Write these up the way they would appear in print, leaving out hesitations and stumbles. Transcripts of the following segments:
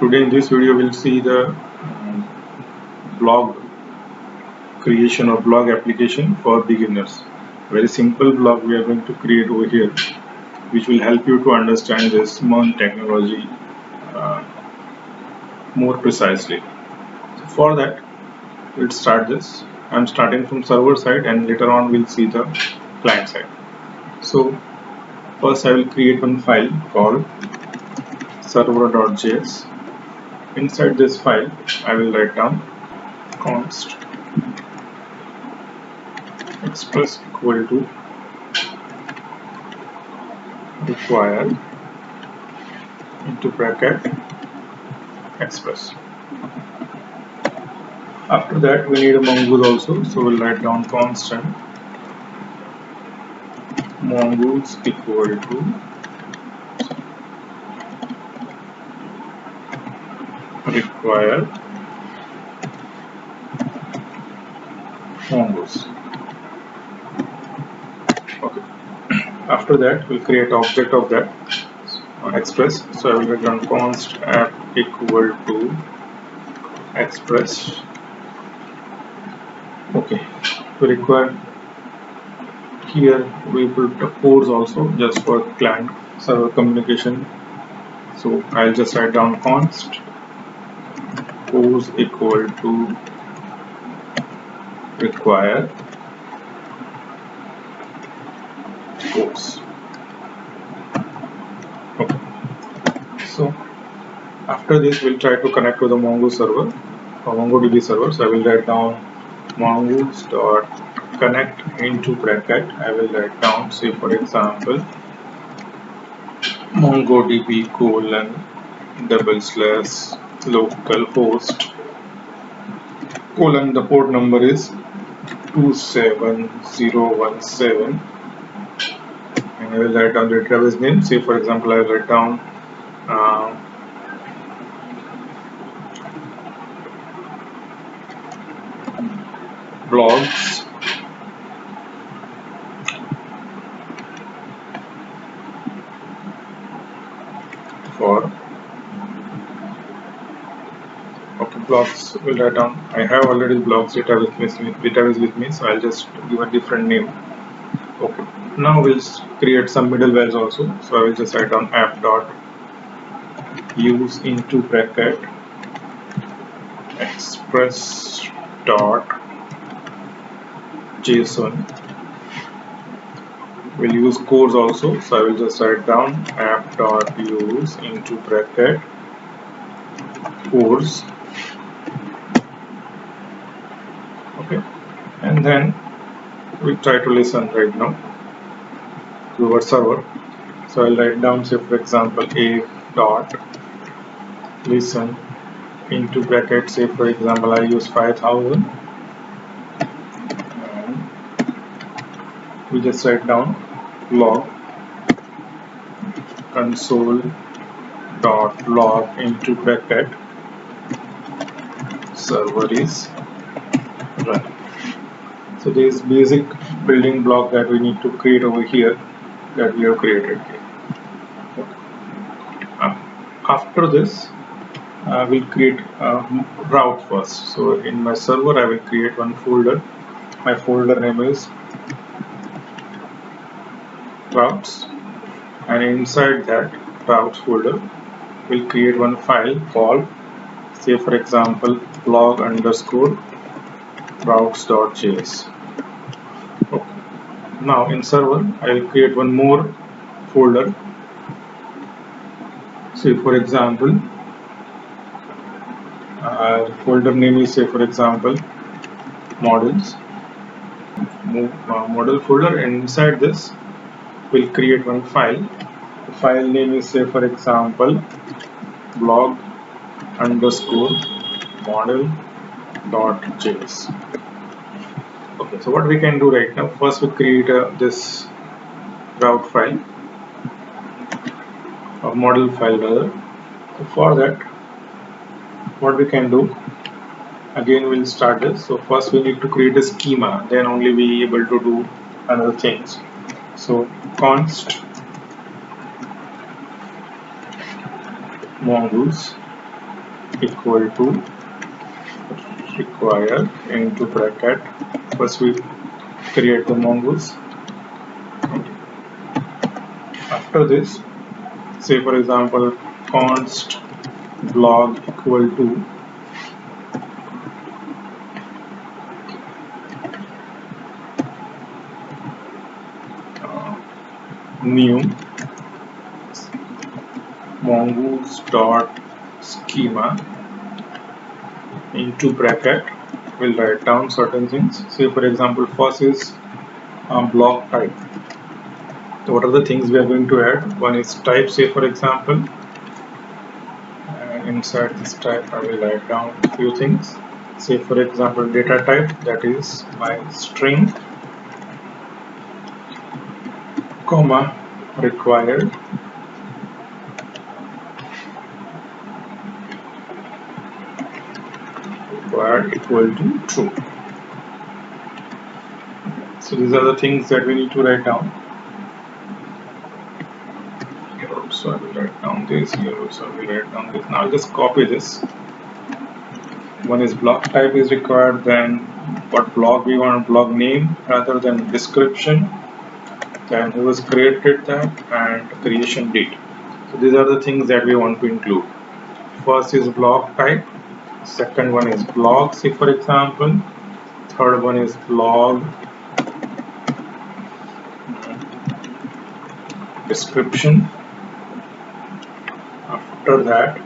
Today in this video we'll see the blog creation or blog application for beginners. Very simple blog we are going to create over here, which will help you to understand this MERN technology more precisely. So for that, let's start this. I'm starting from server side and later on we'll see the client side. So first I will create one file called server.js. Inside this file I will write down const express equal to require into bracket express. After that we need a mongoose also, so we'll write down constant mongoose equal to require mongoose. Okay. After that we'll create object of that express, so I will write down const app equal to express. Okay, to require here we put the codes also just for client server communication, so I'll just write down const pose equal to require codes. Okay, so after this we'll try to connect to the mongoose server or MongoDB server, so I will write down mongoose dot connect into bracket. I will write down, say for example, MongoDB colon / localhost colon, the port number is 27017, and I will write down the database name. Say for example I will write down blogs for blogs. Will write down, I have already blogs database with me, so I'll just give a different name. Okay, now we'll create some middlewares also, so I will just write down app dot use into bracket express dot json. We'll use cores also, so I will just write down app dot use into bracket cores. Okay, and then we try to listen right now to our server, so I'll write down, say for example, a dot listen into bracket, say for example I use 5000, and we just write down log console dot log into bracket server is running. So there is basic building block that we need to create over here, that we have created here. Okay. After this we'll create a route first. So in my server I will create one folder. My folder name is routes, and inside that routes folder we'll create one file called, say for example, blog underscore routes.js. Okay. Now in server I will create one more folder. Say for example folder name is, say for example, models model folder, and inside this we'll create one file. The file name is, say for example, blog underscore model.js. Okay, so what we can do right now, first we create this route file or model file rather. So for that, what we can do, again we'll start this. So first we need to create a schema, then only we able to do another things. So const mongoose equal to require into bracket. First we create the mongoose. After this, say for example const blog equal to new mongoose dot schema into bracket. We'll write down certain things. Say for example first is block type. So what are the things we are going to add? One is type. Say for example inside this type I will write down a few things. Say for example data type, that is my string, comma required equal to true. So these are the things that we need to write down. Here also I will write down this, here also I will write down this. Now I'll just copy this. One is block type is required, then what blog we want, blog name rather than description, then who has created that, and creation date. So these are the things that we want to include. First is blog type, second one is blog, say for example, third one is blog description. After that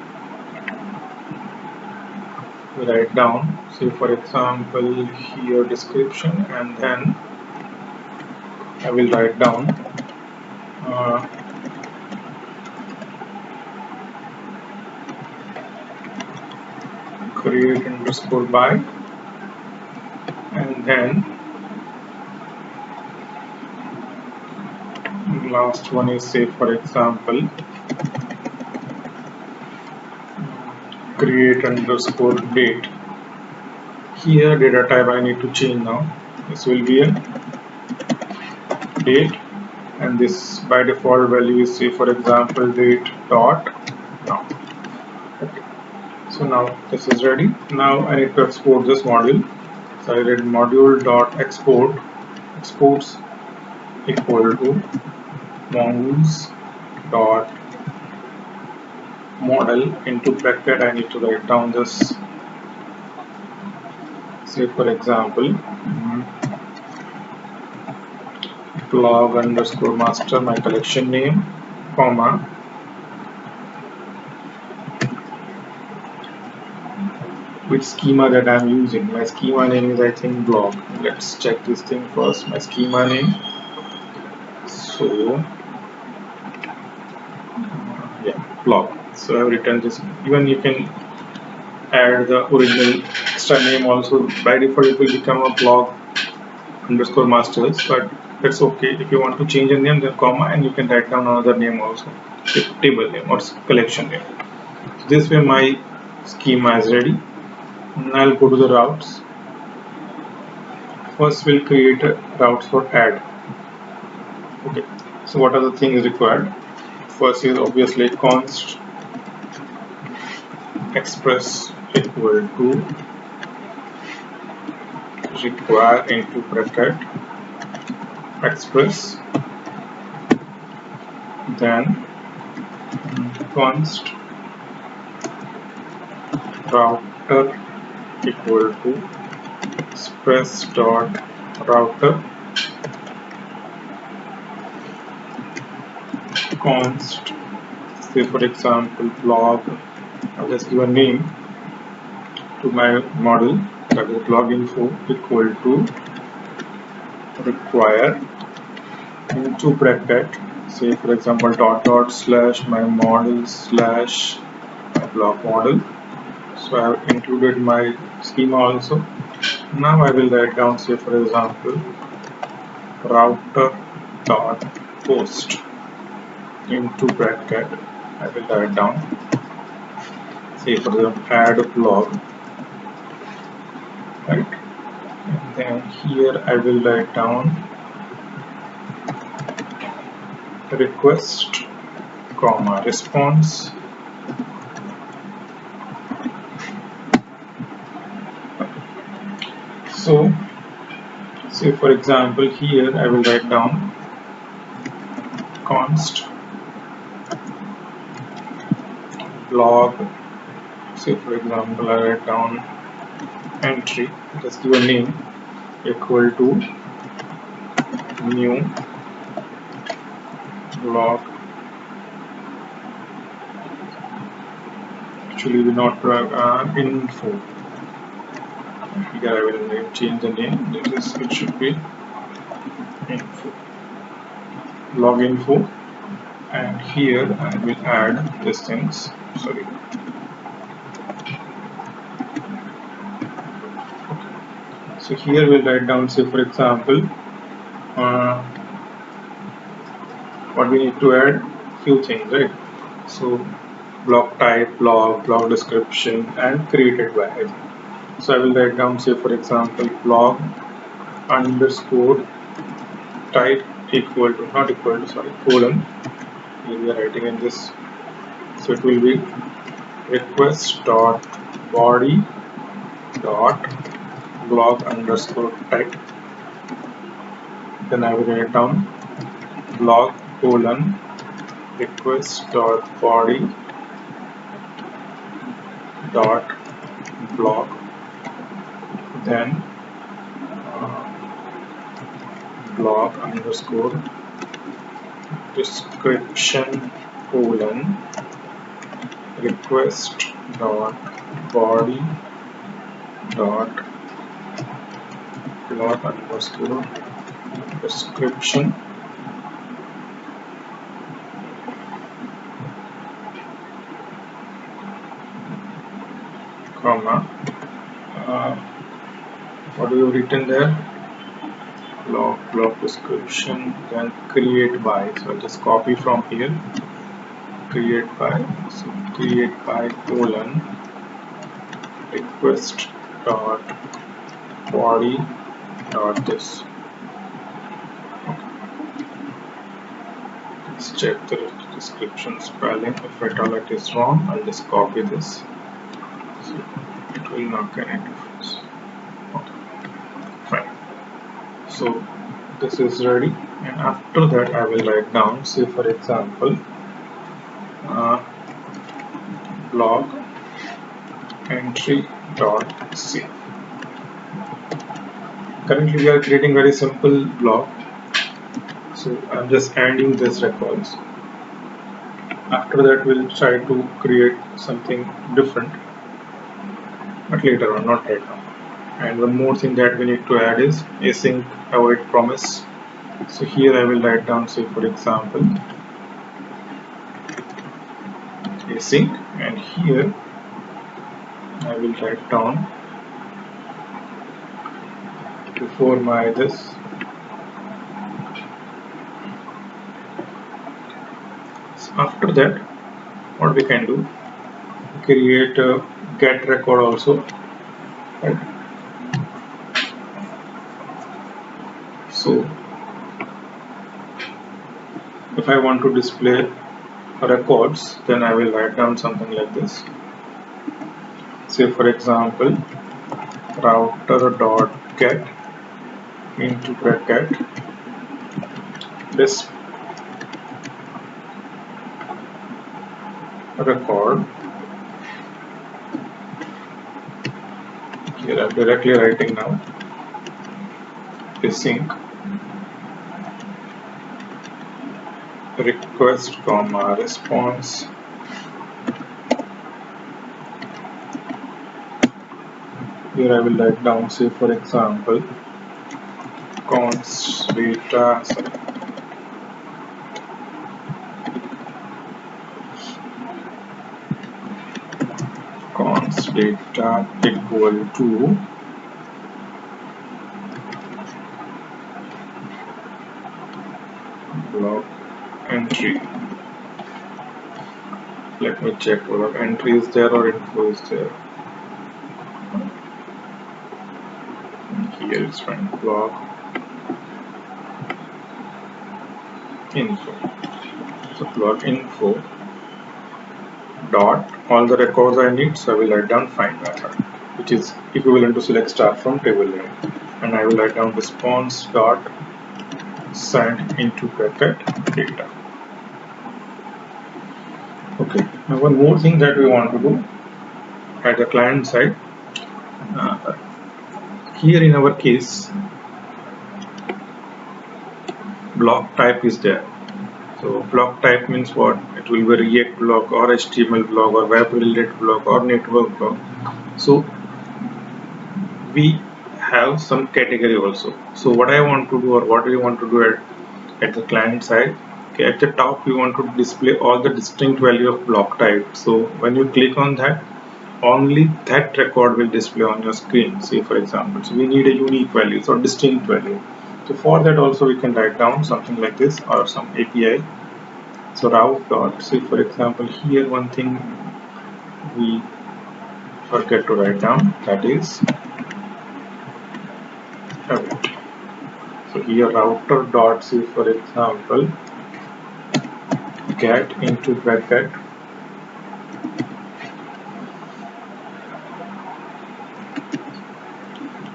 we write down, say for example here description, and then I will write down create underscore by, and then last one is say for example create underscore date. Here data type I need to change now. This will be a date, and this by default value is say for example date dot now. Okay. So now this is ready. Now I need to export this module. So I read module dot export, exports equal to mongoose dot model into bracket. I need to write down this, say for example blog underscore master, my collection name, comma which schema that I am using. My schema name is I think blog. Let's check this thing first. My schema name, so yeah, blog. So I have written this. Even you can add the original extra name also. By default it will become a blog underscore masters, but that's okay. If you want to change a name, then comma, and you can write down another name also, table name or collection name. So this way my schema is ready. And I'll go to the routes. First we'll create a routes for add. Okay, so what are the things required? First is obviously const express equal to require into bracket express, then const router equal to express dot router, const say for example blog, I'll just give a name to my model, that is blog info equal to require into bracket, say for example dot slash my model slash my blog model. So I have included my schema also. Now I will write down, say for example router dot post into bracket. I will write down, say for example add blog, right? And then here I will write down request comma response So say for example here I will write down const log, say for example I write down entry, just give a name, equal to new log. Actually we not info. Here I will change the name. It should be info, log info, and here I will add these things. Sorry. So here we'll write down, say for example, what we need to add, few things, right? So block type, block description, and created by. So I will write down, say for example, blog underscore type equal to, not equal to, sorry, colon. Here we are writing in this. So it will be request dot body dot blog underscore type. Then I will write down blog colon request dot body dot blog, then blog underscore description colon request dot body dot blog underscore description comma what do you written there, blog description, then create by. So I'll just copy from here, create by. So create by colon request dot body dot this. Let's check the description spelling. If at all it is wrong, I'll just copy this. So it will not make any difference. Okay, fine. So this is ready, and after that I will write down, say for example, blog entry dot save. Currently we are creating very simple blog, so I'm just adding this records. After that we'll try to create something different, but later on, not right now. And one more thing that we need to add is async await promise. So here I will write down, say for example, async, and here I will write down before my this after that what we can do, create a get record also, right? So if I want to display records, then I will write down something like this. Say for example, router dot get into bracket this record. Here I'm directly writing now async request comma response here I will write down, say for example, const data equal to blog entry. Let me check whether entry is there or info is there. Here it's fine, blog info. So blog info dot all the records I need, so I will write down find method. which is equivalent to select star from table name, and I will write down response dot send into bracket data. Okay, now one more thing that we want to do at the client side. Here in our case, block type is there. So block type means what? It will be React block or HTML block or web related block or network block. So we have some category also. So what I want to do, or what we want to do at the client side, okay, at the top we want to display all the distinct value of block type. So when you click on that, only that record will display on your screen. Say for example, so we need a unique value, so distinct value. So for that also we can write down something like this or some API. So route dot, say for example, here one thing we forget to write down, that is route. So here router dot, say for example, get into bracket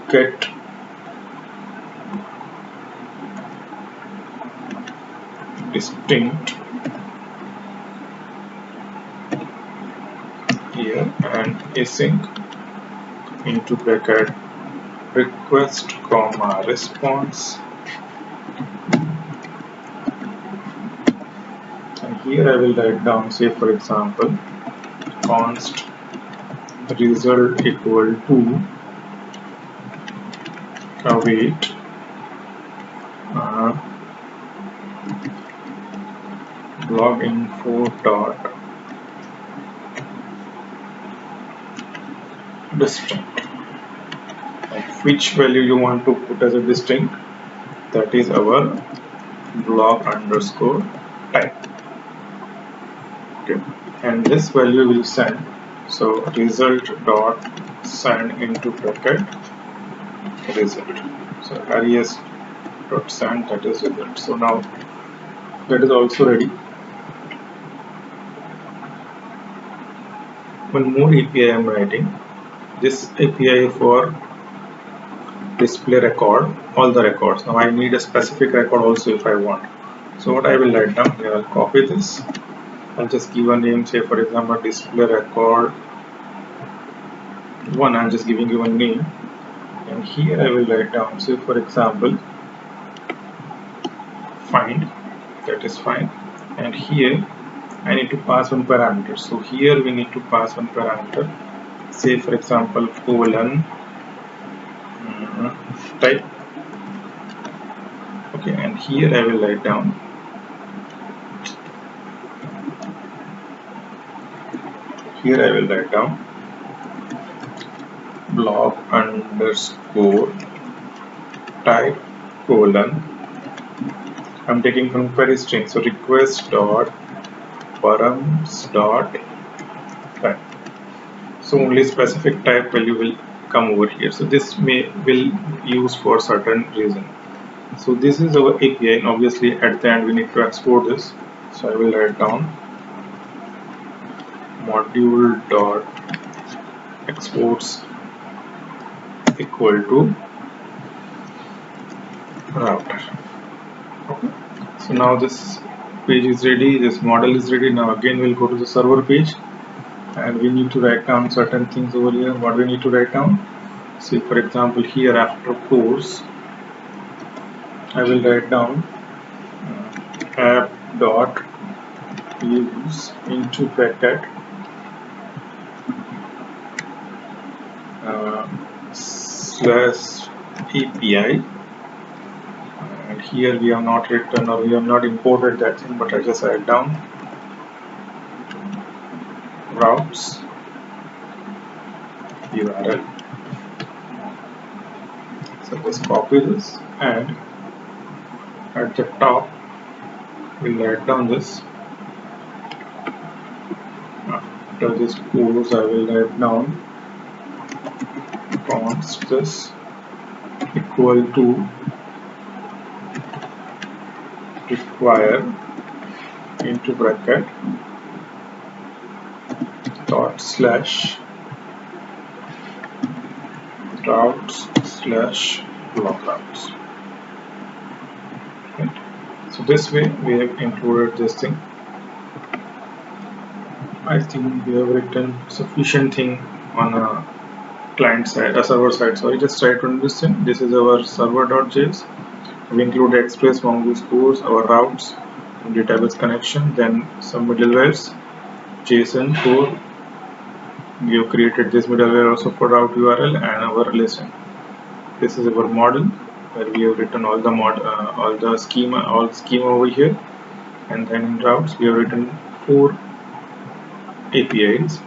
get distinct here and async into bracket request comma response, and here I will write down, say for example, const result equal to await log info dot distinct. Of which value you want to put as a distinct, that is our block underscore type. Okay, and this value will send, so result dot send into bracket result. So res dot send, that is result. So now that is also ready. One more API I am writing. This API for display record, all the records. Now I need a specific record also if I want. So what I will write down here, I'll copy this. I'll just give a name, say for example display record 1. I'm just giving you a name, and here I will write down, say for example find, that is fine, and here I need to pass one parameter. So here we need to pass one parameter, say for example colon type. Okay, and here I will write down block underscore type colon, I'm taking from query string, so request dot params dot type. So only specific type value will come over here. So this will use for certain reason. So this is our API, and obviously at the end we need to export this. So I will write down module dot exports equal to router. Okay. So now this page is ready, this model is ready. Now again we'll go to the server page, and we need to write down certain things over here. What we need to write down? See for example here after course I will write down app dot use into bracket slash API, and here we have not written or we have not imported that thing, but I just write down routes URL. So just copy this, and at the top we'll write down this. After this course I will write down const this equal to require into bracket dot slash routes slash block routes. Right. So this way we have included this thing. I think we have written sufficient thing on a client side, a server side. Sorry, just try to understand. This is our server.js. We include Express, Mongoose cores, our routes, database connection, then some middlewares, JSON core. We have created this middleware also for route URL and our listen. This is our model where we have written all the schema over here, and then in routes we have written 4 APIs.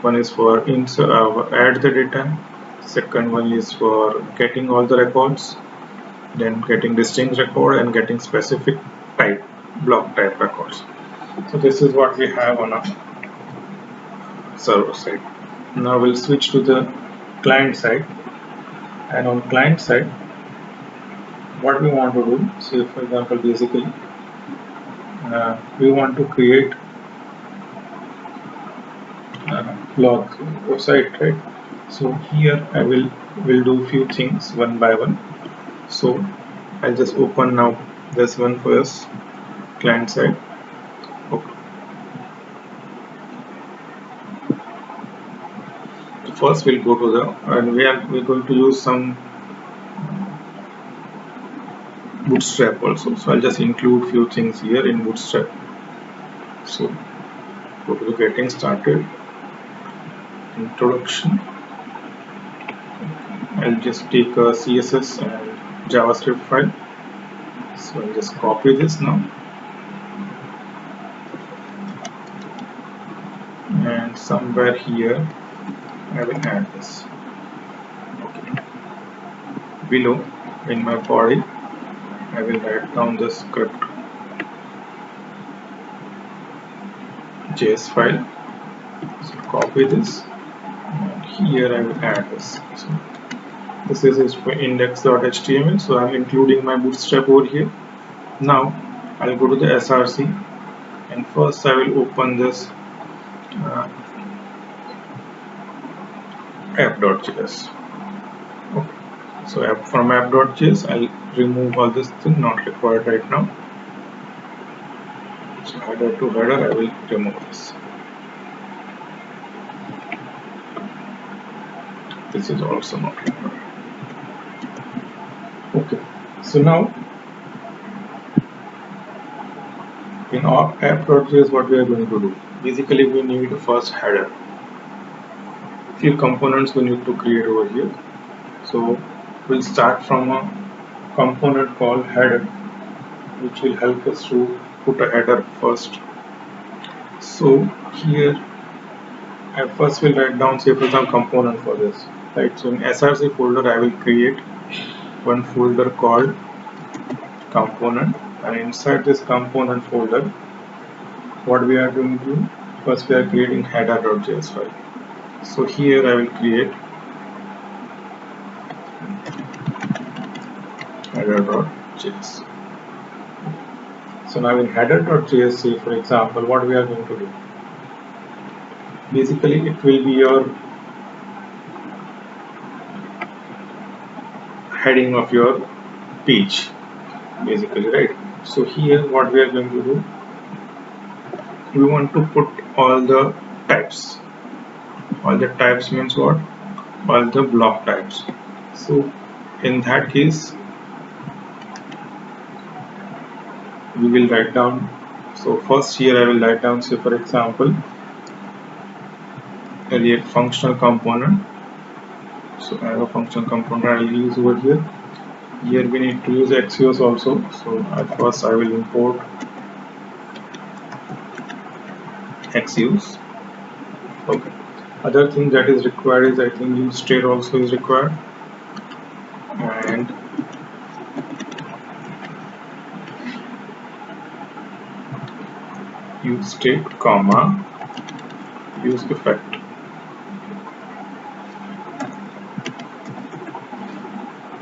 One is for add the data, second one is for getting all the records, then getting distinct record and getting specific type, block type records. So this is what we have on our server side. Now we'll switch to the client side, and on client side what we want to do, say for example basically we want to create blog website, right? So here I will do few things one by one. So I'll just open now this one first, client side. Okay. First we'll go to the, and we're going to use some Bootstrap also. So I'll just include few things here in Bootstrap. So go to the getting started, introduction. I'll just take a CSS and JavaScript file. So I'll just copy this now, and somewhere here I will add this. Okay. Below in my body I will write down the script JS file. So copy this, and here I will add this. So this is for index.html, so I'm including my Bootstrap over here. Now I'll go to the SRC, and first I will open this app.js. Okay. So from app.js I'll remove all this thing not required right now. So header to header I will remove this. This is also not required. Okay. So now in our app.js what we are going to do, basically we need a first header. Few components we need to create over here. So we'll start from a component called header, which will help us to put a header first. So here I first will write down, say for some component for this, right? So in SRC folder I will create one folder called component, and inside this component folder what we are going to do, first we are creating header.js file. So here I will create header.js. So now in header.js, say for example what we are going to do, basically it will be your heading of your page basically, right? So here what we are going to do, we want to put all the types. All the types means what? All the block types. So in that case we will write down, so first here I will write down, say for example a functional component. So I have a functional component I will use over here. Here we need to use Axios also. So at first I will import Axios. Okay. Other thing that is required is, I think use state also is required, and use state comma use effect.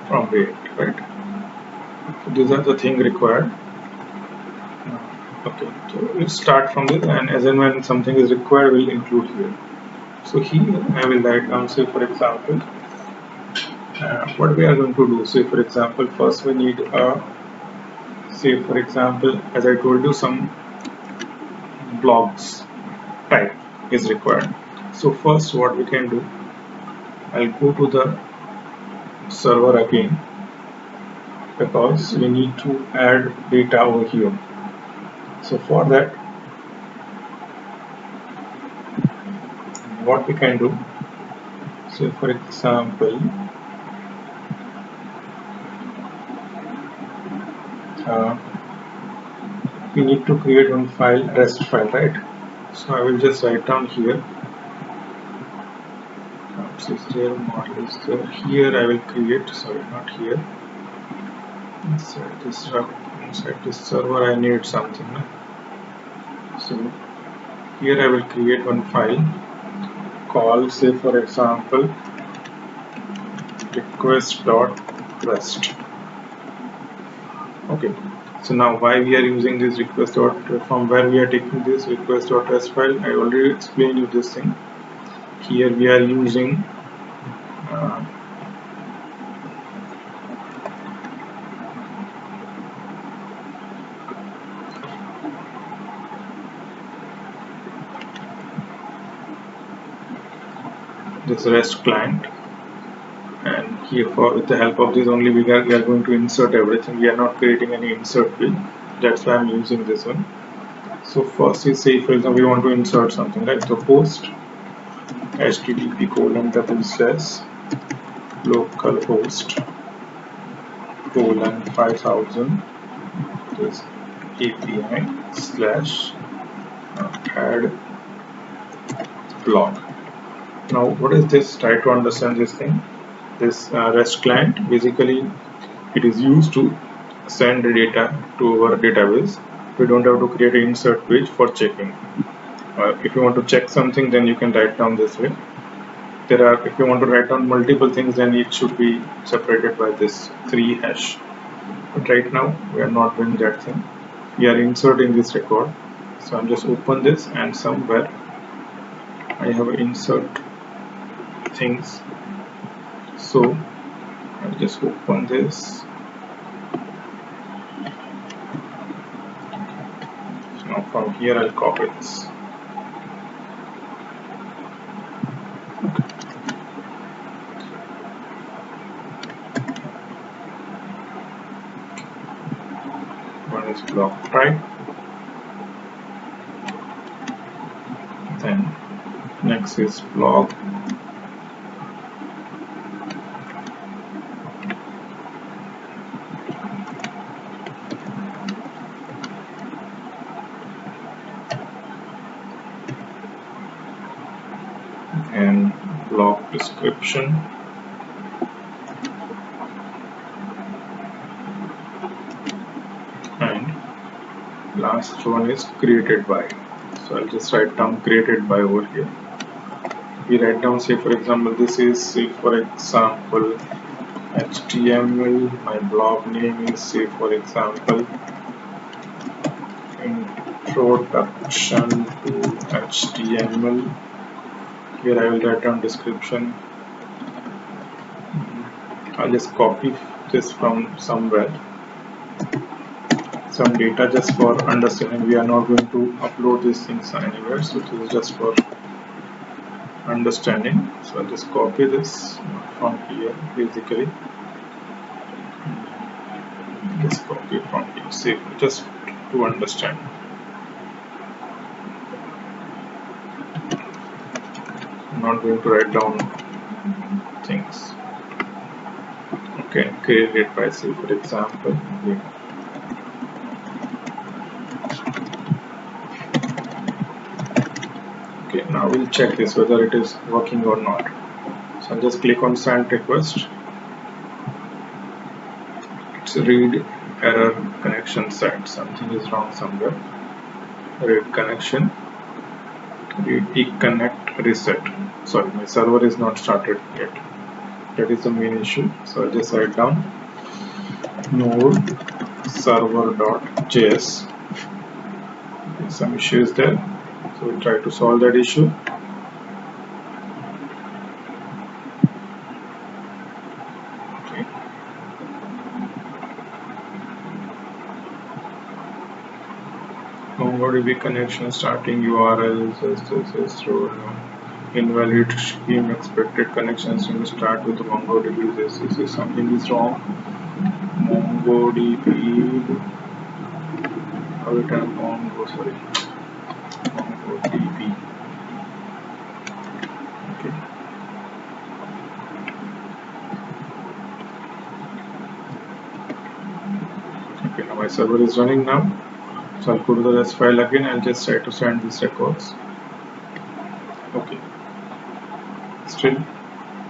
From React, right? So these are the things required. Okay, so we'll start from this, and as and when something is required we'll include here. So here I will write down, say for example what we are going to do, say for example, first we need say for example, as I told you, some blogs type is required. So first what we can do, I'll go to the server again, because we need to add data over here. So for that, what we can do, so for example, we need to create one file, REST file, right? So I will just write down here, is there, model is there, here I will create, sorry, not here, inside this server I need something, no? So here I will create one file called, say for example, request.rest. Okay, so now why we are using this request dot, from where we are taking this request.rest file, I already explained you this thing. Here we are using this REST client, and here for with the help of this only we are going to insert everything. We are not creating any insert field, that's why I'm using this one. So first is, say for example we want to insert something, right? So post http://localhost:5000 this API / add blog. Now what is this? Try to understand this thing. This REST client, basically it is used to send the data to our database. We don't have to create an insert page for checking. If you want to check something, then you can write down this way. If you want to write down multiple things, then it should be separated by this 3 hash. But right now we are not doing that thing. We are inserting this record. So I'm just open this, and somewhere I have insert things. So I'll just open this. So now from here I'll copy this. One is block type, then next is blog, and blog description, and last one is created by. So I'll just write down created by over here. We write down, say for example, this is, say for example, HTML. My blog name is, say for example, introduction to HTML. Here I will write down description. I'll just copy this from somewhere, some data, just for understanding. We are not going to upload these things anywhere, so this is just for understanding. So I'll just copy this from here, basically just copy from here, say just to understand. I'm not going to write down things. Okay, created by, say for example, okay, now we'll check this whether it is working or not. So I'll just click on send request. It's read error connection set, something is wrong somewhere. Read connection, read connect reset. Sorry, my server is not started yet. That is the main issue. So I'll just write down node server.js. Some issue is there, so we'll try to solve that issue. MongoDB connection starting URL is through invalid scheme expected connections to start with MongoDB. This is something is wrong. MongoDB return MongoDB. Okay. Okay, now my server is running now. So I'll go to the REST file again. I'll just try to send these records. Okay. Still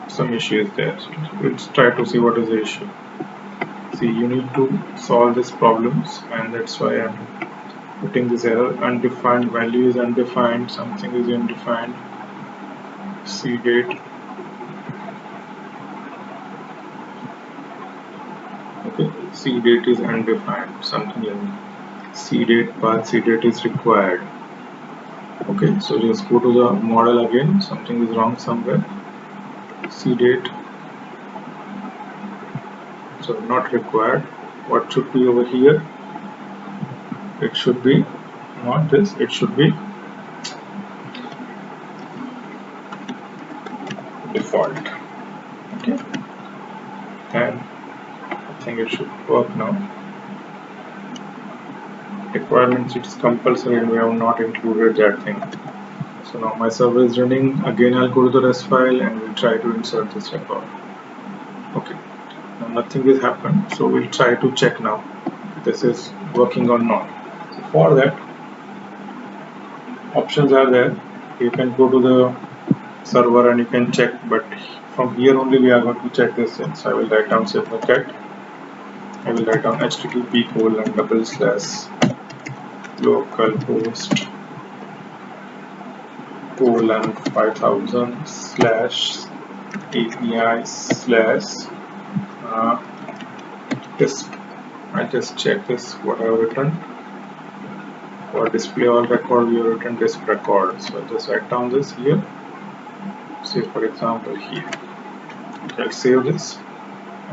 some issue is there. Let's try to see what is the issue. See, you need to solve these problems, and that's why I'm putting this error. Undefined value is undefined, something is undefined. C date. Okay, C date is undefined, something like C date, path C date is required. Okay, so just go to the model again, something is wrong somewhere. C date, so not required. What should be over here? It should be not this, it should be default. Okay, and I think it should work now. Requirements, it's compulsory and we have not included that thing. So now my server is running. Again I'll go to the REST file and we'll try to insert this record. Okay, now nothing has happened, so we'll try to check now if this is working or not. So for that, options are there. You can go to the server and you can check, but from here only we are going to check this in. So I will write down get. I will write down http:// localhost :5000/API/disk. I just check this what I have written. For display all record we have written disk record. So I'll just write down this here. Say for example here. I'll save this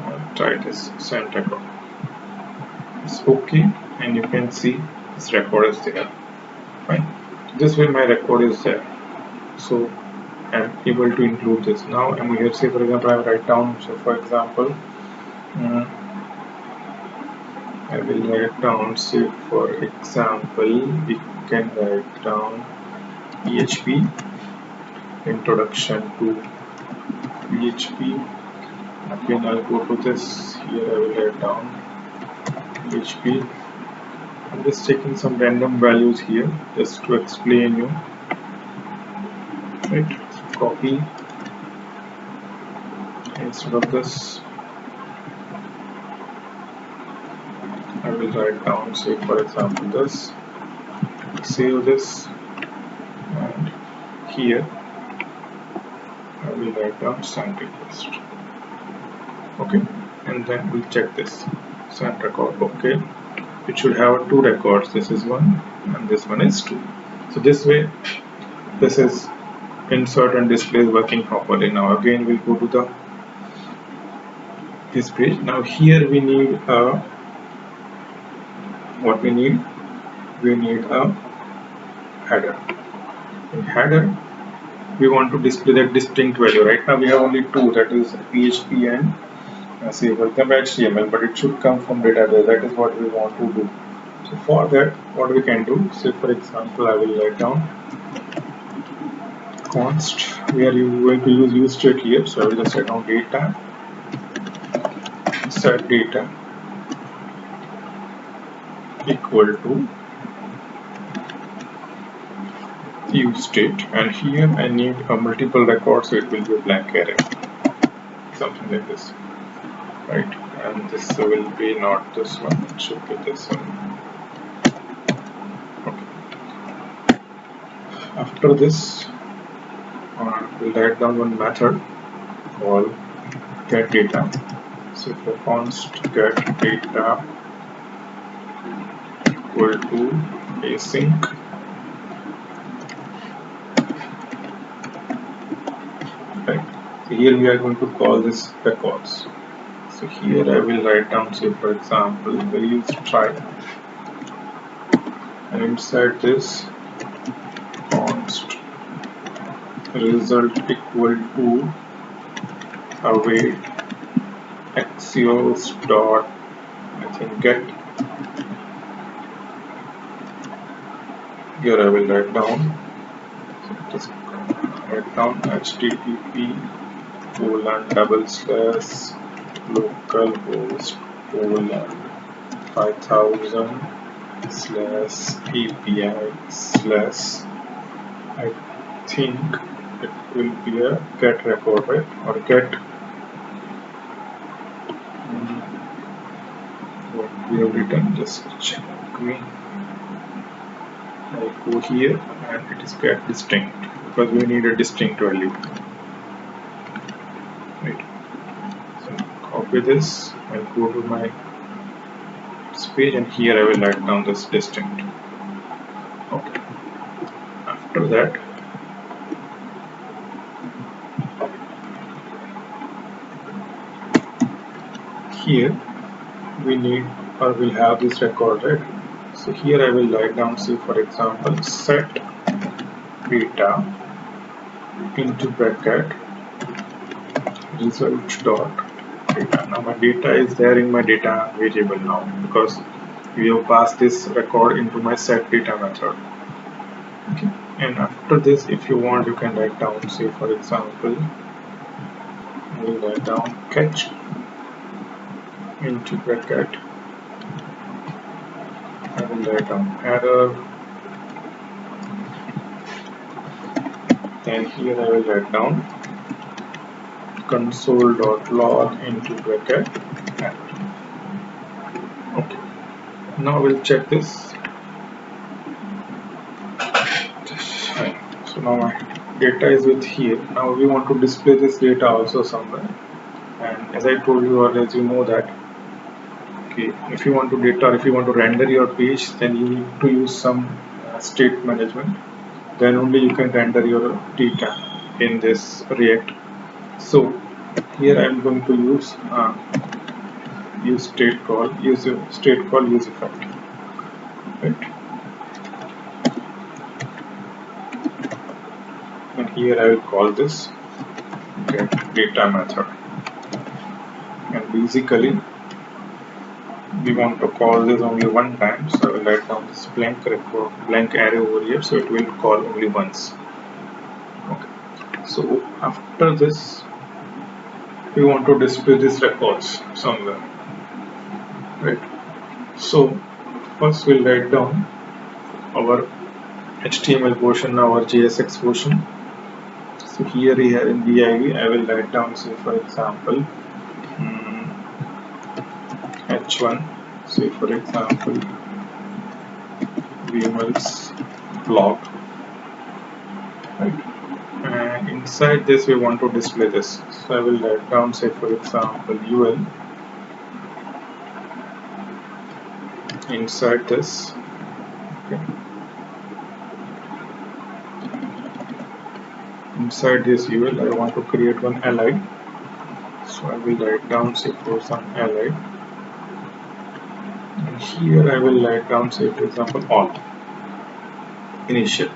and try this send record. It's okay, and you can see this record is there. Fine. This way my record is there. So I'm able to include this. Now I'm here, say for example I write down, so for example I will write down, say for example we can write down PHP, introduction to PHP. Again I'll go to this, here I will write down PHP. I'm just taking some random values here just to explain you. Right, so copy instead of this. I will write down, say for example this, save this, and here I will write down send request. Okay, and then we'll check this send record. Okay, it should have two records. This is one and this one is two. So this way this is insert and display is working properly. Now again we'll go to this page. Now here we need what we need a header. In header we want to display that distinct value. Right now we have only two, that is PHP and say welcome HTML, but it should come from database. That is what we want to do. So for that what we can do, say for example I will write down const, we are going to use useState here, so I will just write down data set data equal to useState, and here I need a multiple record, so it will be a blank array, something like this, right? And this will be not this one, it should be this one. Okay. After this we'll write down one method called get data. So for const get data equal to async right. So here we are going to call this records. So here I will write down, say for example we use try and inside this const result equal to await axios dot I think get. Here I will write down, so just write down http :/localhost 5000 /API/ I think it will be a get record, right? Or get what we have written, just check me. I go here and it is get distinct because we need a distinct value, right? So copy this and go to my page, and here I will write down this distinct. Okay. After that, here we need or we'll have this record, right? So here I will write down, say for example, set data into bracket result dot data. Now my data is there in my data variable now because we have passed this record into my set data method. Okay. And after this, if you want, you can write down, say for example, we'll write down catch into bracket. I will write down error. Then here I will write down console.log into bracket error. Okay. Now we'll check this. So now my data is with here. Now we want to display this data also somewhere. And as I told you, or as you know that, okay, if you want to render your page, then you need to use some state management. Then only you can render your data in this React. So here I am going to use state call use effect, right? And here I will call this get data method. And basically we want to call this only one time, so I will write down this blank array over here, so it will call only once. Okay. So after this, we want to display these records somewhere, right? So first we'll write down our HTML portion, our JSX portion. So here in div, I will write down, say for example, h1, say for example, Vimal's blog, right? And inside this we want to display this. So I will write down, say for example, ul inside this. Okay. Inside this ul, I want to create one li. So I will write down, say for some li. And here I will write down, say for example, all initial.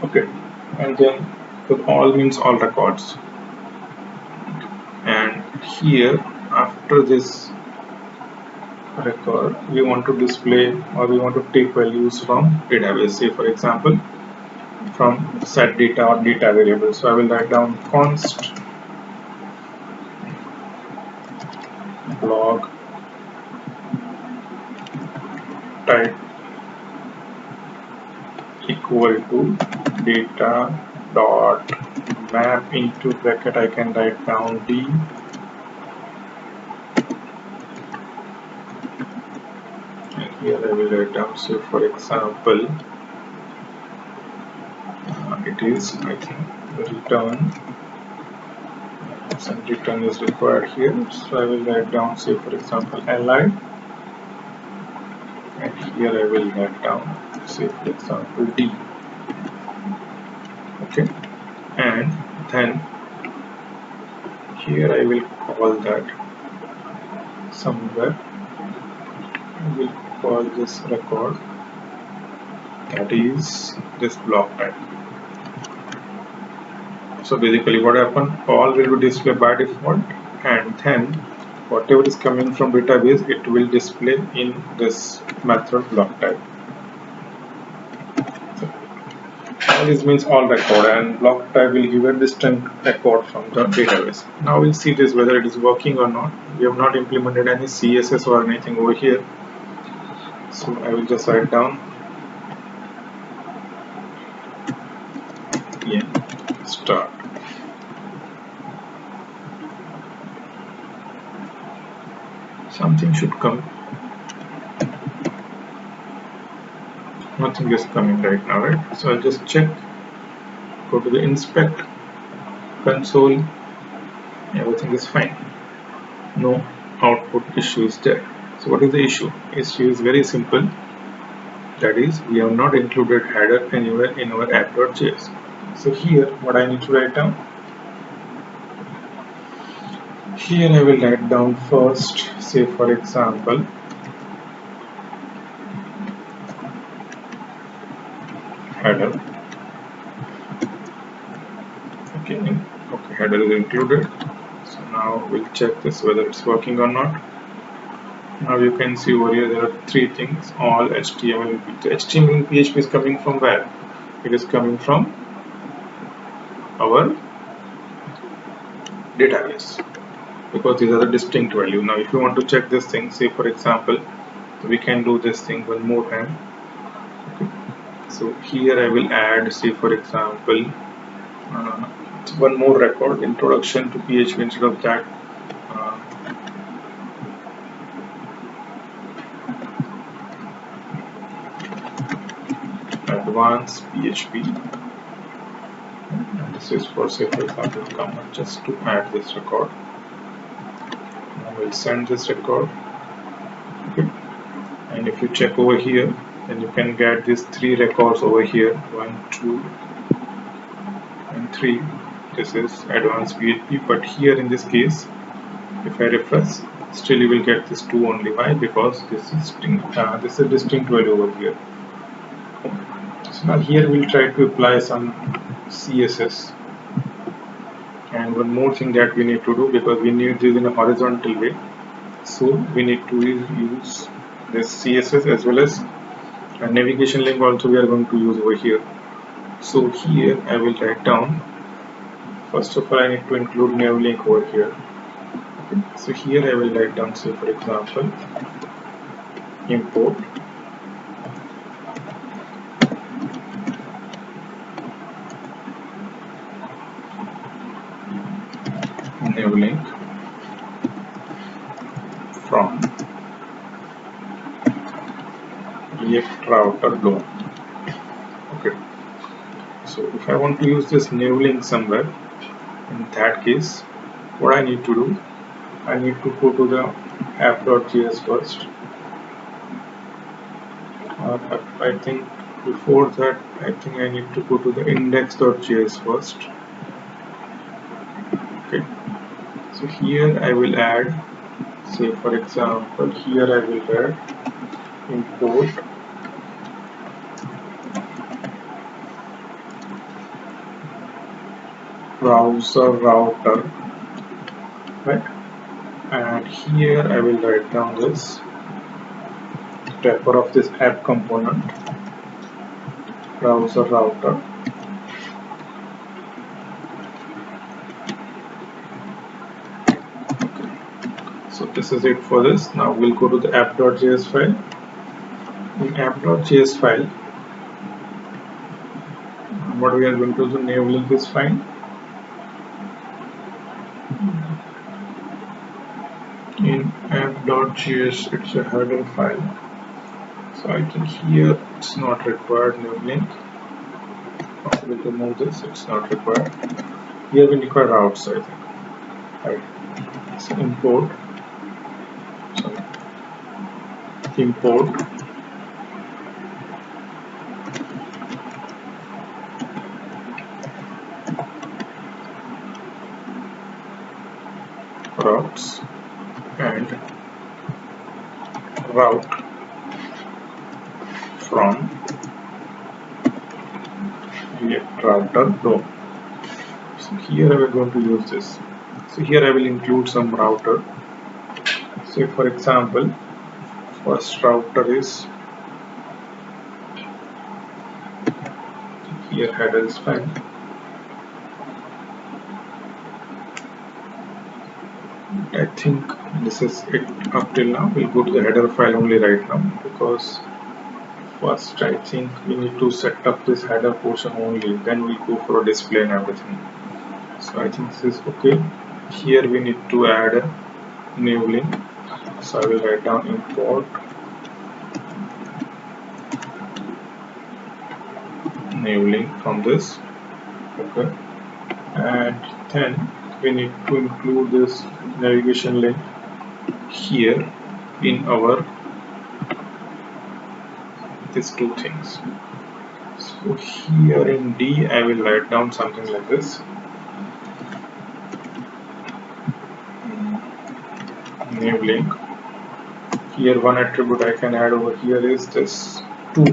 Okay. And then all means all records. And here after this record, we want to display or we want to take values from database, say for example from set data or data variable. So I will write down const blog type equal to data dot map into bracket. I can write down d and here I will write down, say for example, it is, I think, return. Some return is required here, so I will write down, say for example, li, and here I will write down, say for example, d. Okay, and then here I will call that somewhere. I will call this record that is this block type. So basically what happened, all will be displayed by default, and then whatever is coming from database, it will display in this method block type. So all this means all record, and block type will give a distinct record from the database. Now we'll see this whether it is working or not. We have not implemented any CSS or anything over here, so I will just write down start. Something should come. Nothing is coming right now, right? So I'll just check, go to the inspect console, everything is fine, no output issue is there. So what is the issue? Issue is very simple, that is we have not included header anywhere in our app.js. So here what I need to write down, here I will write down first, say for example header. Okay, header is included. So now we'll check this whether it's working or not. Now you can see over here there are three things, all HTML. The HTML and PHP is coming from where? It is coming from our database, because these are the distinct value. Now if you want to check this thing, say for example, we can do this thing one more time. Okay. So here I will add, say for example, one more record, introduction to PHP. Instead of that, advanced PHP. And this is for, say for example, command, just to add this record. Now we'll send this record. Okay. And if you check over here, then you can get these three records over here, 1, 2 and 3. This is advanced PHP, but here in this case, if I refresh, still you will get this 2 only. Why? Because this is a distinct value over here. So now here we'll try to apply some CSS. And one more thing that we need to do, because we need this in a horizontal way, so we need to use this CSS as well as a navigation link also we are going to use over here. So here I will write down, first of all I need to include nav link over here. Okay. So here I will write down, say for example, import nav link from router loan. Okay. So if I want to use this nav link somewhere, in that case what I need to do, I need to go to the app.js first. I think before that, I think I need to go to the index.js first. Okay. So here I will add, say for example, here I will add import browser router, right? And here I will write down this wrapper of this app component, browser router. So this is it for this. Now we'll go to the app.js file. In app.js file, what we are going to do, nav link is fine. In app.js, it's a header file. So I think here it's not required nav link. We'll remove this, it's not required. Here we require routes, I think. Right. So import routes and route from create router row. So here I will going to use this. So here I will include some router. So for example, first router is here, header is fine. I think this is it up till now. We'll go to the header file only right now, because first I think we need to set up this header portion only, then we go for display and everything. So I think this is okay. Here we need to add a new link. So I will write down import new link from this. Okay, and then we need to include this navigation link here in our these two things. So here in D I will write down something like this. New link. Here one attribute I can add over here is this 2.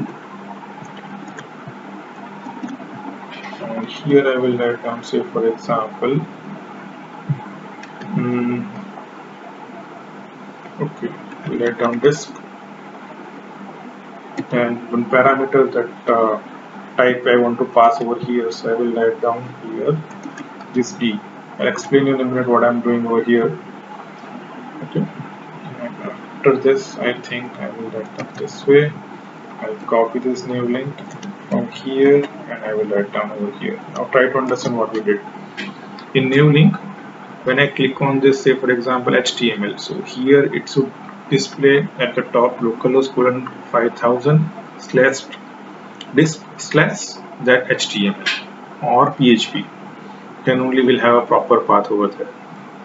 And here I will write down, say for example, okay, we'll write down disk, and one parameter that type I want to pass over here, so I will write down here this D. I'll explain in a minute what I'm doing over here. Okay, and after this I think I will write down this way. I'll copy this new link from here and I will write down over here. Now try to understand what we did. In new link, when I click on this, say for example HTML, so here it should display at the top localhost 5000 slash disk slash that HTML or PHP. Then only we'll have a proper path over there.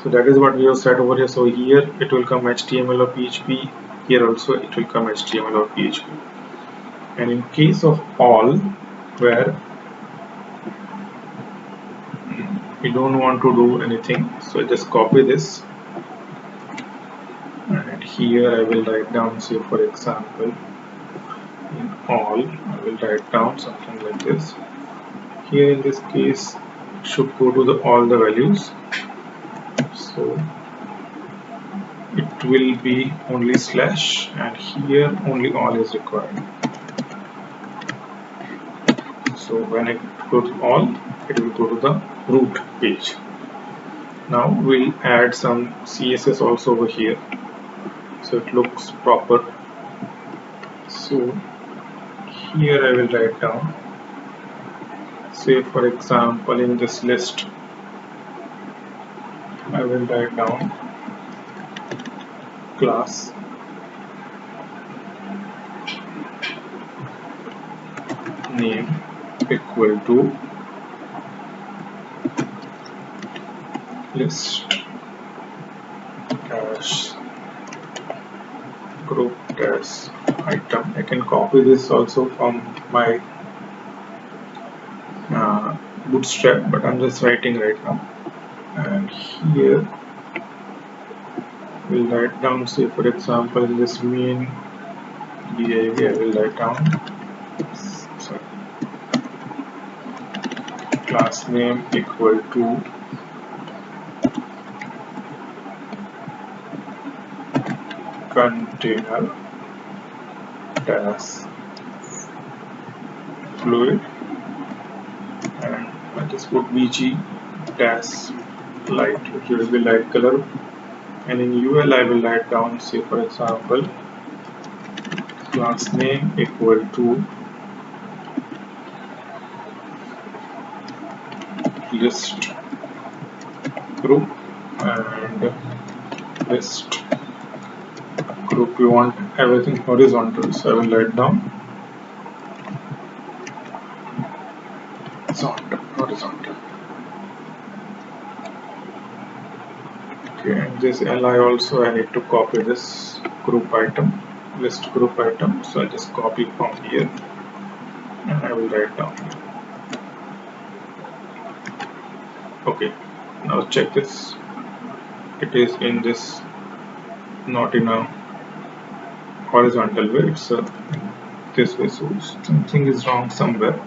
So that is what we have set over here. So here it will come HTML or PHP. Here also it will come HTML or PHP. And in case of all, where we don't want to do anything, so just copy this, and here I will write down, say for example, in all I will write down something like this. Here in this case it should go to all the values, so it will be only slash, and here only all is required. So when I go to all, it will go to the root page. Now we'll add some CSS also over here, so it looks proper. So here I will write down, say for example in this list I will write down class name equal to list dash group dash item. I can copy this also from my bootstrap, but I'm just writing right now. And here we'll write down, say for example in this main div I will write down class name equal to container dash fluid, and I just put VG dash light, which will be light color. And in UL I will write down, say for example, class name equal to list group, and list group we want everything horizontal, so I will write down horizontal. Okay, and this li also I need to copy this group item, list group item, so I just copy from here and I will write down. Okay, now check this, it is in this, not in a horizontal way, it's this way, so something is wrong somewhere.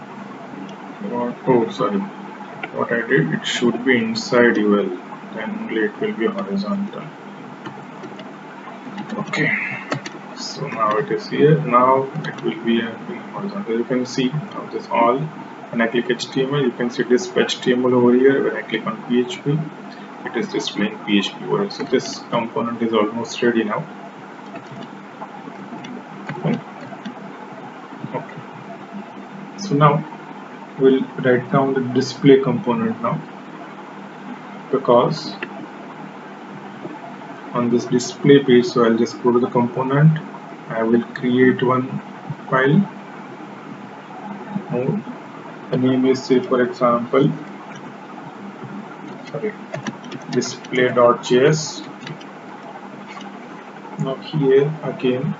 Oh, sorry. What I did, it should be inside UL, then only it will be horizontal. Okay, so now it is here. Now it will be in horizontal. You can see now this all. When I click HTML, you can see this HTML over here. When I click on PHP, it is displaying PHP over here. So this component is almost ready now. Okay. So now we'll write down the display component now, because on this display page, so I'll just go to the component. I will create one file. The name is, say for example, display.js. Now here again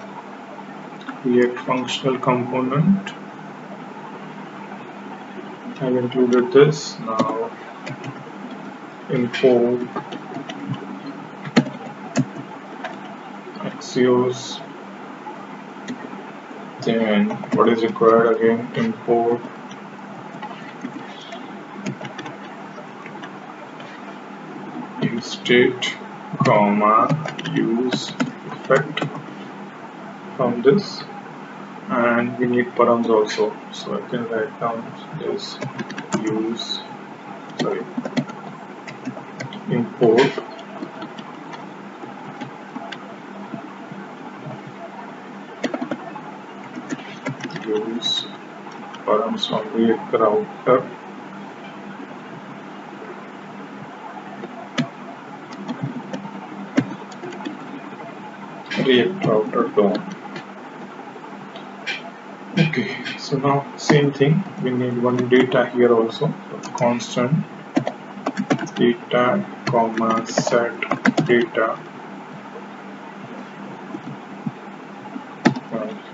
create functional component. I've included this. Now import Axios. Then what is required again, import state, use effect from this, and we need params also. So I can write down this import use params from React router. DOM. Okay, so now same thing, we need one data here also. So constant data comma set data.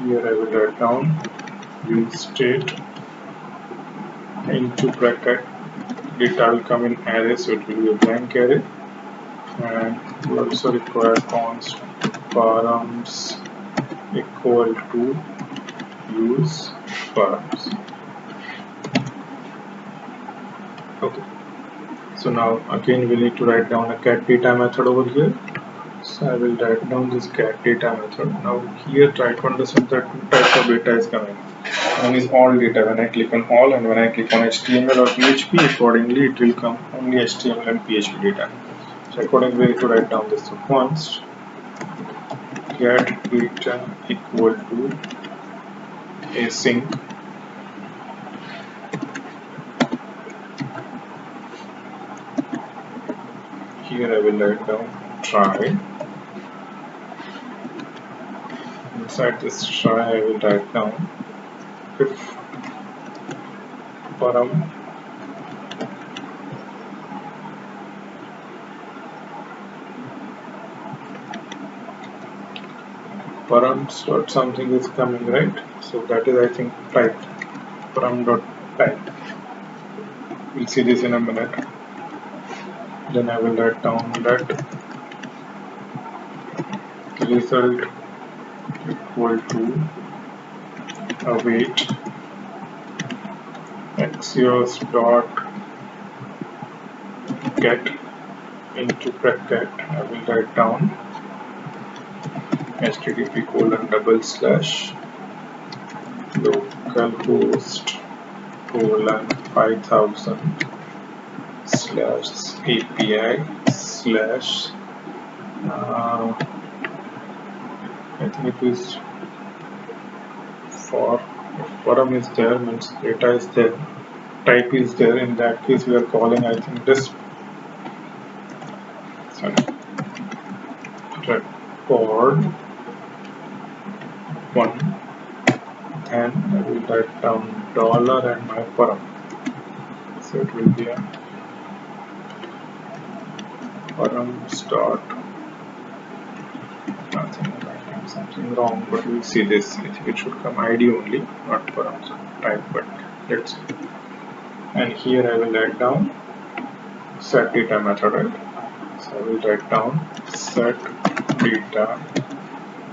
Here I will write down use state into bracket. Data will come in array, so it will be a blank array. And we also require const params equal to use params. Okay, so now again we need to write down a get data method over here. So I will write down this get data method. Now here try to understand that two types of data is coming. One is all data. When I click on all and when I click on HTML or PHP, accordingly it will come only HTML and PHP data. So accordingly we need to write down this. So const get data equal to async here I will write down try. Inside this try I will write down if param params dot something is coming, right? So that is I think type param dot type. We'll see this in a minute. Then I will write down that result equal to await Axios dot get into bracket. I will write down http:// localhost 5000 /API/ I think it is for if param is there means data is there, type is there. In that case we are calling I think this record one. Then I will write down dollar and my param. So it will be a params dot nothing. Something wrong, but we'll see this. I think it should come ID only, not params type, but let's see. And here I will write down set data method, right? So I will write down set data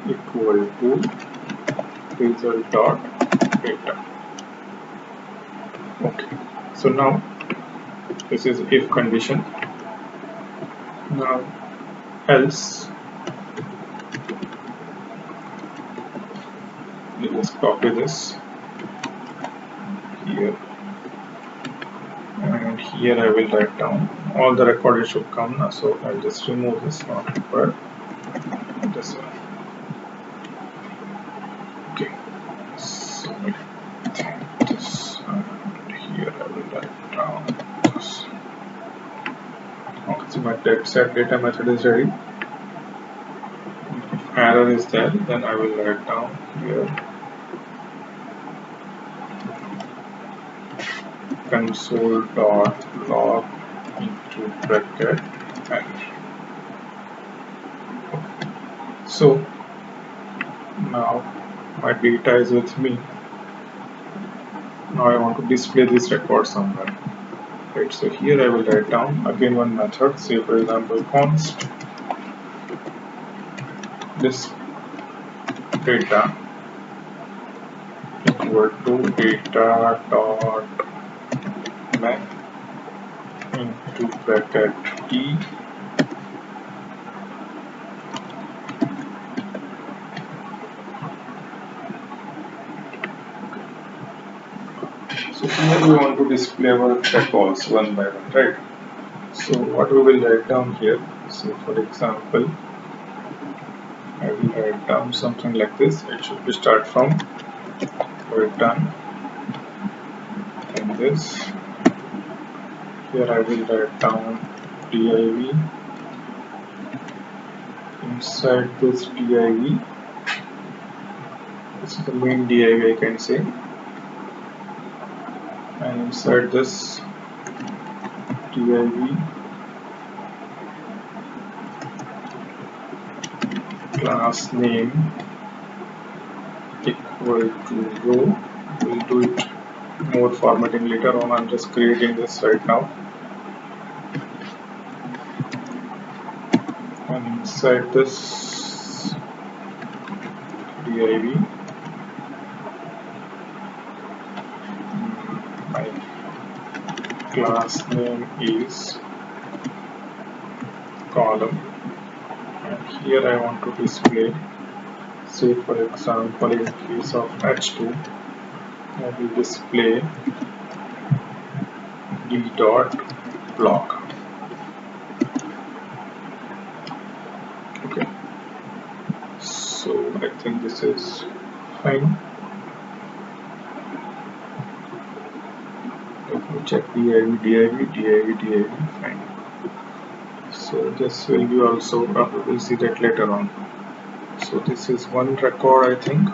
equal to result dot data. Okay, so now this is if condition. Now else, we just copy this here, and here I will write down all the record should come now, so I'll just remove this, not required, this one. Okay, so I think this, and here I will write down this. Okay, so my set data method is ready. If error is there, then I will write down here console.log into bracket error. So now my data is with me. Now I want to display this record somewhere. Right, so here I will write down again one method, say for example const this data equal to data dot map into bracket t. So here we want to display our records one by one, right? So what we will write down here, so for example, I will write down something like this. It should be start from return and this. Here I will write down div. Inside this div, this is the main div I can say, and inside this div class name equal to row. We'll do it more formatting later on. I'm just creating this right now. And inside this div, my class name is column, and here I want to display, say for example in case of h2, I will display d dot block. Okay, so I think this is fine. Let me check div, fine. So this will be also, we will see that later on. So this is one record I think.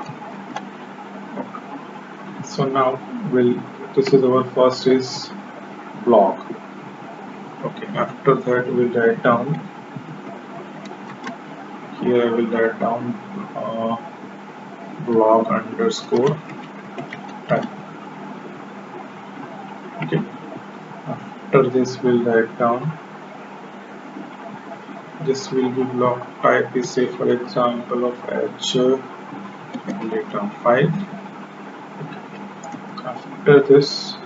Okay. So now this is our first is blog. Okay, after that we'll write down, here I will write down blog underscore type. Okay, after this we'll write down, this will be block type is say for example of h data 5. Okay. After this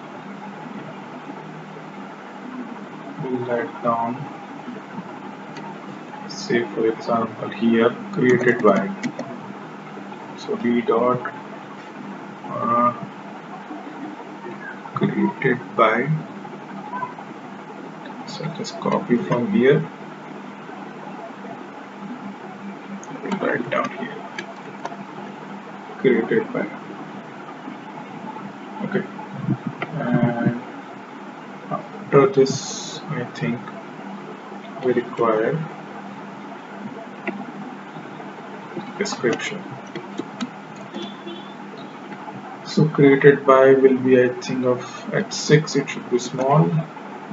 we'll write down, say for example here created by, so d dot created by, so just copy from here, we'll write down here created by. Okay, and after this I think we require description. So created by will be I think of h6, it should be small.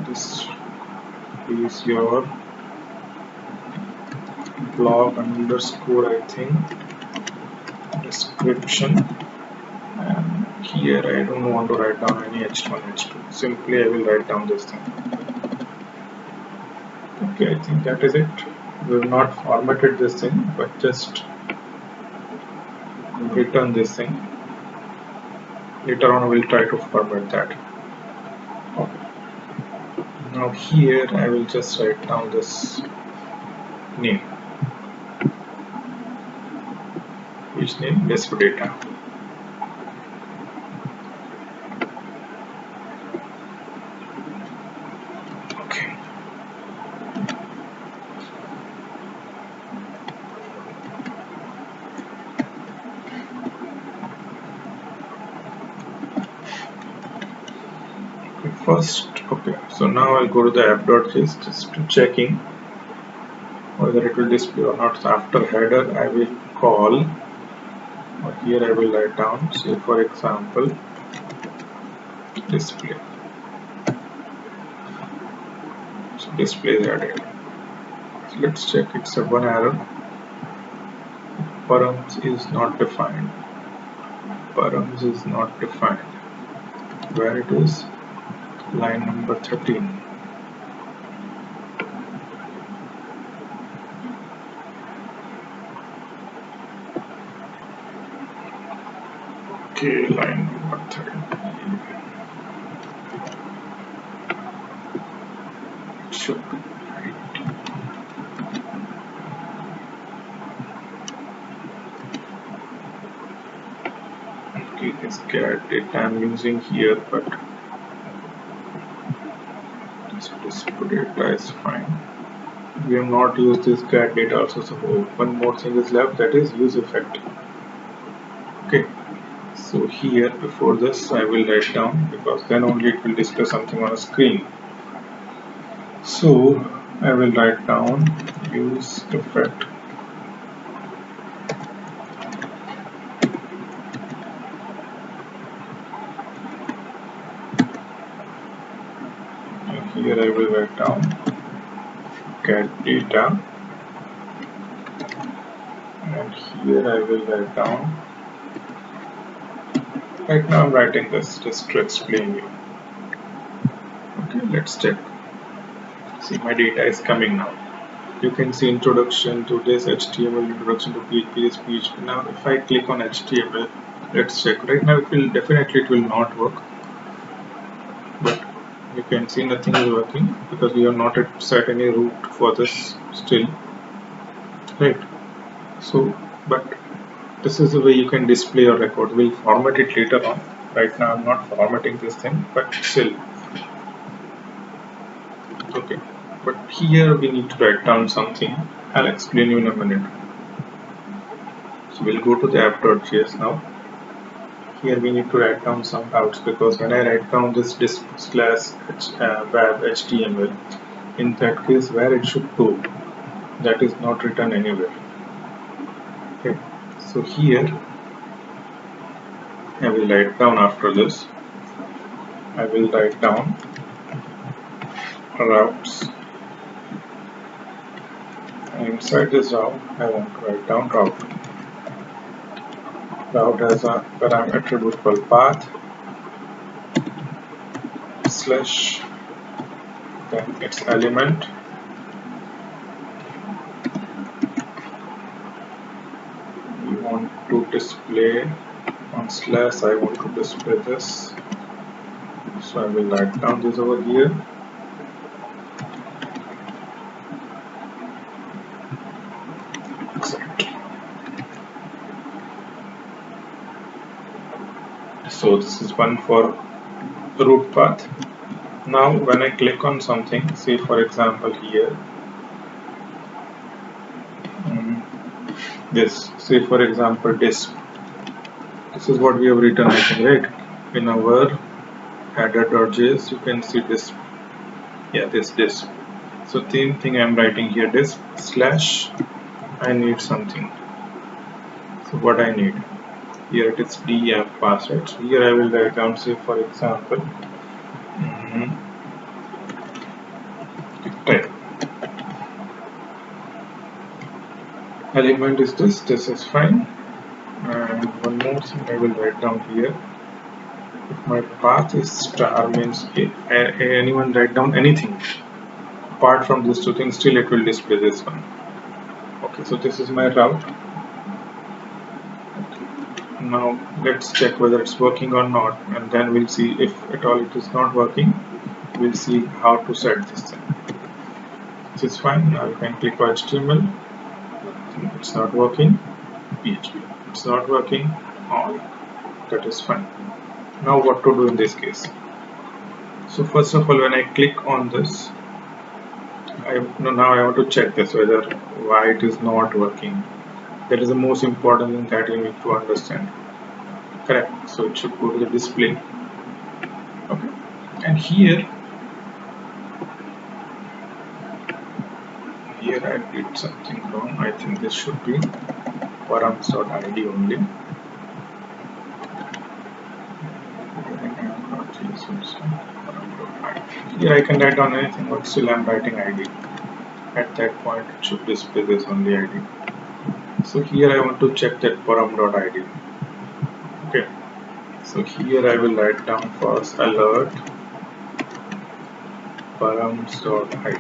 This is your blog underscore I think description, and here I don't want to write down any h1 h2, simply I will write down this thing. Okay, I think that is it. We have not formatted this thing, but just return this thing. Later on we'll try to format that. Now here I will just write down this name, which name disp data. Okay. First, okay, so now I'll go to the app.js just to checking whether it will display or not. So after header I will call, or here I will write down, say for example display. So display is added. So let's check, it's a one error. Params is not defined. Params is not defined. Where it is? Line number 13. Okay, line number 13. It should be right. Okay, this get data I'm using here, but this display data is fine. We have not used this get data also, so one more thing is left, that is use effect. Okay, so here before this I will write down, because then only it will display something on a screen. So I will write down use effect. And here I will write down get data, and here I will write down. Right now I'm writing this just to explain you. Okay, let's check. See, my data is coming now. You can see introduction to this HTML, introduction to PHP, PHP. Now if I click on HTML, let's check. Right now it will not work, but you can see nothing is working because we have not set any root for this still, right? So but this is the way you can display your record. We'll format it later on. Right now I'm not formatting this thing, but still okay. But here we need to write down something. I'll explain you in a minute. So we'll go to the app.js now. Here we need to write down some routes, because when I write down this disp slash web HTML, in that case where it should go, that is not written anywhere. Okay, so here I will write down, after this I will write down routes, and inside this route I want to write down route. Route has a parameter attribute called path slash, then its element, we want to display on slash, I want to display this, so I will write down this over here. So this is one for root path. Now when I click on something, say for example here, this, say for example disp, this is what we have written, I think, right? In our header.js you can see this, yeah, this disp. So same thing I'm writing here, disp slash, I need something. So what I need here, it is dm password. So here I will write down, say for example type element is this is fine. And one more thing I will write down here, if my path is star, means anyone write down anything apart from these two things, still it will display this one. Okay, so this is my route. Okay. Now let's check whether it's working or not, and then we'll see if at all it is not working, we'll see how to set this thing. This is fine. Now you can click on HTML. It's not working. PHP. It's not working. All. That is fine. Now what to do in this case? So first of all, when I click on this, now I want to check this whether why it is not working. That is the most important thing that you need to understand. Correct. So it should go to the display. Okay. And here I did something wrong. I think this should be params.id only. Here I can write down anything, but still I'm writing ID. At that point it should display this only ID. So here I want to check that param.id. Okay. So here I will write down first alert params.id.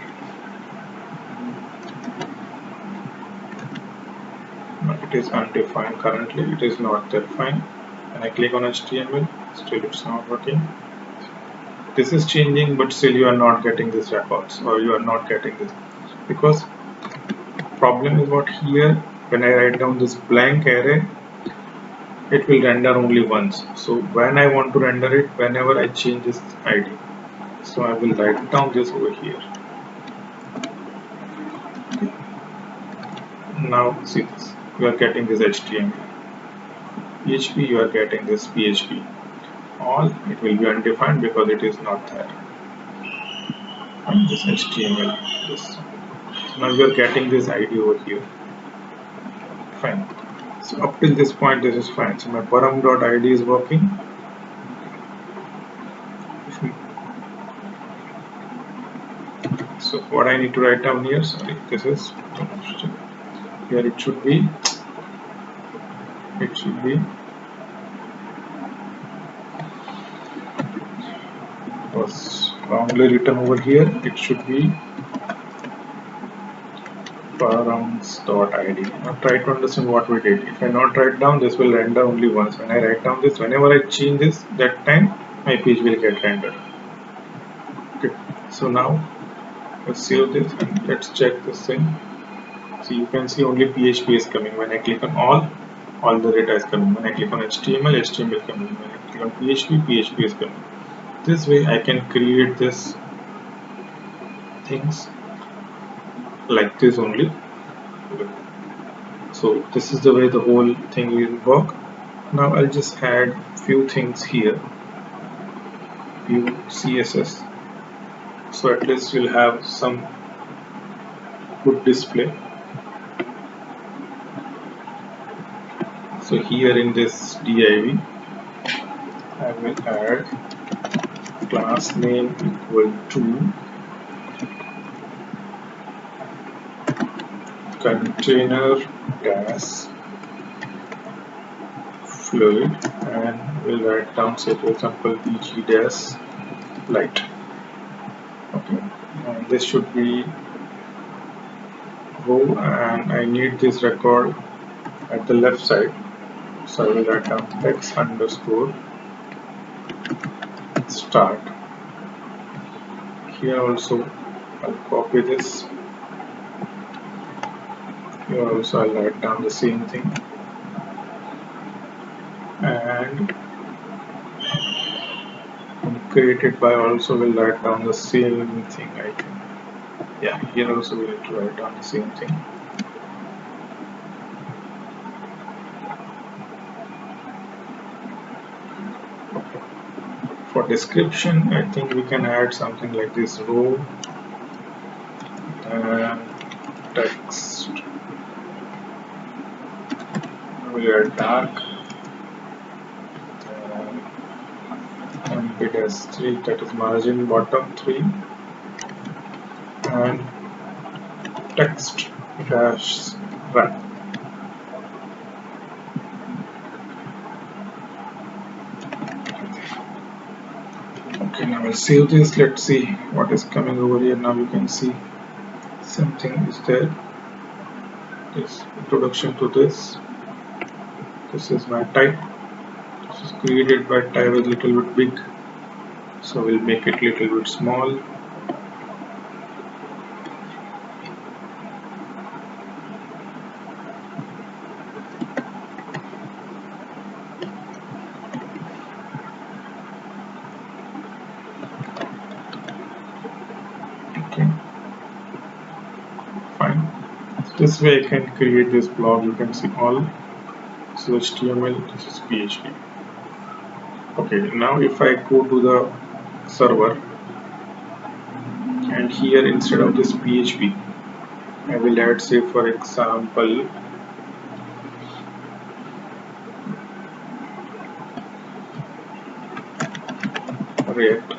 It is undefined currently, it is not defined. When I click on HTML, still it's not working. This is changing, but still you are not getting these records, or you are not getting this, because problem is what here, when I write down this blank array, it will render only once. So when I want to render it, whenever I change this ID, so I will write down this over here. Now see this, you are getting this HTML. PHP, you are getting this PHP. All, it will be undefined because it is not there. And this HTML, this. Now you are getting this ID over here. Fine. So up till this point, this is fine. So my param.id is working. So what I need to write down here, sorry, this is here it should be was wrongly written over here. It should be params.id. Now try to understand what we did. If I not write down, this will render only once. When I write down this, whenever I change this, that time my page will get rendered. Okay. So now let's save this and let's check this thing. So you can see only PHP is coming. When I click on all the data is coming. When I click on HTML is coming. When I click on PHP is coming. This way I can create this things like this only. So this is the way the whole thing will work. Now I'll just add few things here, few CSS, so at least we'll have some good display. So here in this div, I will add class name equal to container dash fluid, and we'll write down, say for example, bg dash light. Okay, and this should be row, and I need this record at the left side, so I will write down x underscore start. Here also I'll copy this. Here also I'll write down the same thing, and created by also will write down the same thing, I think. Yeah, here also we need to write down the same thing. Okay. For description, I think we can add something like this: row and text. We are dark. It has 3, that is margin bottom 3, and text dash run. Okay, now I'll save this. Let's see what is coming over here. Now you can see something is there. This introduction to this. This is my type. This is created by type is little bit big. So we'll make it little bit small. Okay, fine. So this way I can create this blog. You can see all. So HTML, this is PHP. Okay, now if I go to the server, and here instead of this PHP, I will add, say for example, React.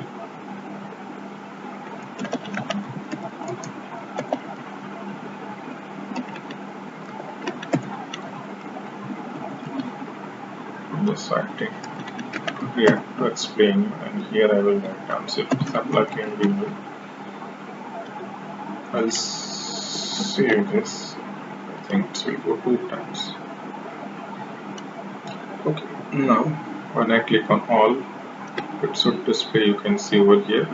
Just writing React to explain, and here I will write down plugin window. I'll save this. I think it will go 2 times. Okay, now when I click on all, it should display. You can see over here.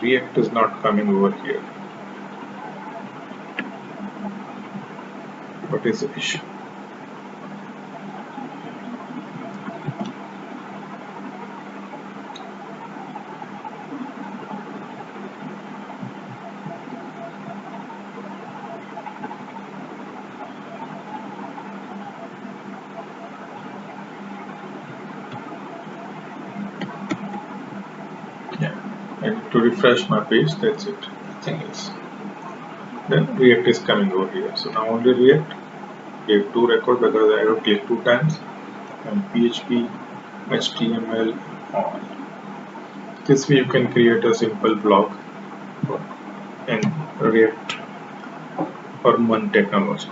React is not coming over here. What is the issue? Yeah, and to refresh my page, that's it. Nothing else. Then React is coming over here. So now only React. We have 2 records because I have clicked 2 times, and PHP, HTML, all. This way you can create a simple blog in React or MERN technology.